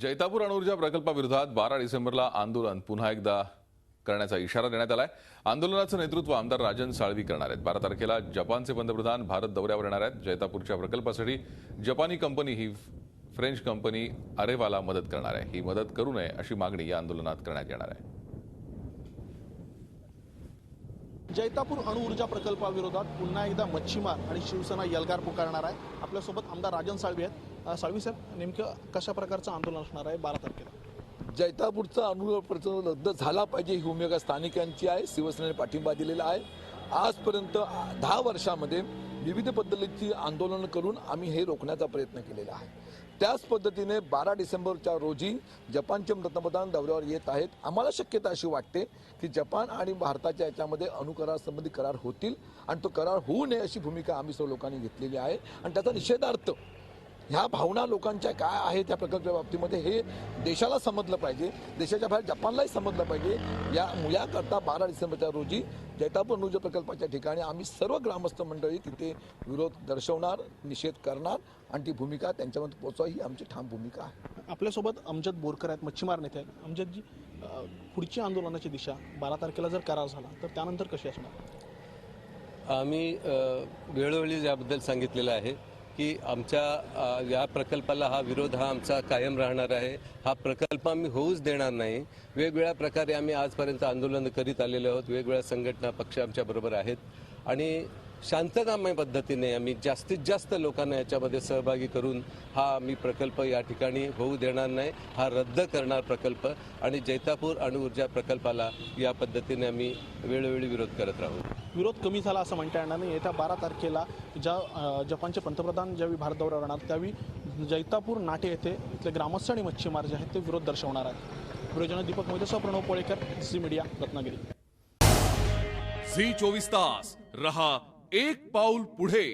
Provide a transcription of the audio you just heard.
जैतापूर अणुऊर्जा प्रकल्पाविरोधात 12 डिसेंबरला आंदोलन पुन्हा एकदा करण्याचा इशारा देण्यात आलाय। आंदोलनाचं नेतृत्व आमदार राजन साळवी करणार आहेत। 12 तारखेला जपानचे पंतप्रधान भारत दौऱ्यावर येणार आहेत। जैतापूरच्या प्रकल्पासाठी जपानी कंपनी ही फ्रेंच कंपनी अरेवाला मदत करणार आहे। ही मदत करू नये अशी मागणी या आंदोलनात करण्यात येणार आहे। जैतापूर अणुऊर्जा प्रकल्पाविरोधात पुन्हा एकदा मच्छीमार आणि शिवसेना यल्गार पुकारणार आहे। आपल्यासोबत आमदार राजन साळवी आहेत। साळवी साहेब, नेमकं कशा प्रकारचं आंदोलन असणार आहे 12 तारखेला? जैतापूरचा अणुऊर्जा प्रकल्प रद्द झाला पाहिजे ही भूमिका स्थानिकांची आहे। शिवसेनेने पाठिंबा दिलेला आहे। आजपर्यंत 10 वर्षांमध्ये विविध पद्धतीची आंदोलन करून आम्ही हे रोखण्याचा प्रयत्न केलेला आहे। त्याच पद्धतीने 12 डिसेंबरच्या रोजी जपानचे पंतप्रधान दौऱ्यावर येत आहेत। आम्हाला शक्यता अशी वाटते की जपान आणि भारताच्या याच्यामध्ये अणुकरार संबंधी करार होतील आणि तो करार होऊ नये अशी भूमिका आम्ही सर्व लोकांनी घेतलेली आहे आणि त्याचा निषेधार्थ ह्या भावना लोकांच्या काय आहेत त्या प्रकल्पाच्या बाबतीमध्ये हे देशाला समजलं पाहिजे, देशाच्या बाहेर जपानलाही समजलं पाहिजे। याकरता 12 डिसेंबरच्या रोजी जैतापूर अणुऊर्जा प्रकल्पाच्या ठिकाणी आम्ही सर्व ग्रामस्थ मंडळी तिथे विरोध दर्शवणार, निषेध करणार आणि ती भूमिका त्यांच्यामध्ये पोहोचवा ही आमची ठाम भूमिका आहे। आपल्यासोबत अमजद बोरकर आहेत, मच्छीमार नेते आहेत। अमजदजी, पुढची आंदोलनाची दिशा 12 तारखेला जर करार झाला तर त्यानंतर कशी असणार? आम्ही वेळोवेळी याबद्दल सांगितलेलं आहे की आमच्या या प्रकल्पाला विरोध आमचा कायम राहणार आहे। हा प्रकल्प आम्ही होऊच देणार नाही। वेगवेगळ्या प्रकारे आम्ही आजपर्यंत आंदोलन करीत आलेलो आहोत। वेगवेगळ्या संघटना पक्ष आमच्या बरोबर आहेत आणि शांततामय पद्धतीने आम्ही जास्तीत जास्त लोकांना याच्यामध्ये सहभागी करून हा आम्ही प्रकल्प या ठिकाणी होऊ देणार नाही। हा रद्द करणार प्रकल्प आणि जैतापूर अणुऊर्जा प्रकल्पाला या पद्धतीने आम्ही वेळोवेळी विरोध करत राहू। विरोध कमी झाला असं म्हणता येणार नाही। येत्या 12 तारखेला जपानचे पंतप्रधान ज्यावेळी भारत दौऱ्यावर येणार त्यावेळी जैतापूर नाटे येथे इथले ग्रामस्थ आणि मच्छीमार जे आहेत ते विरोध दर्शवणार आहेत। व्हिडिओ दीपक मोहितेसह प्रणव पोळेकर, झी मीडिया, रत्नागिरी। झी 24 तास रहा एक पाऊल पुढे।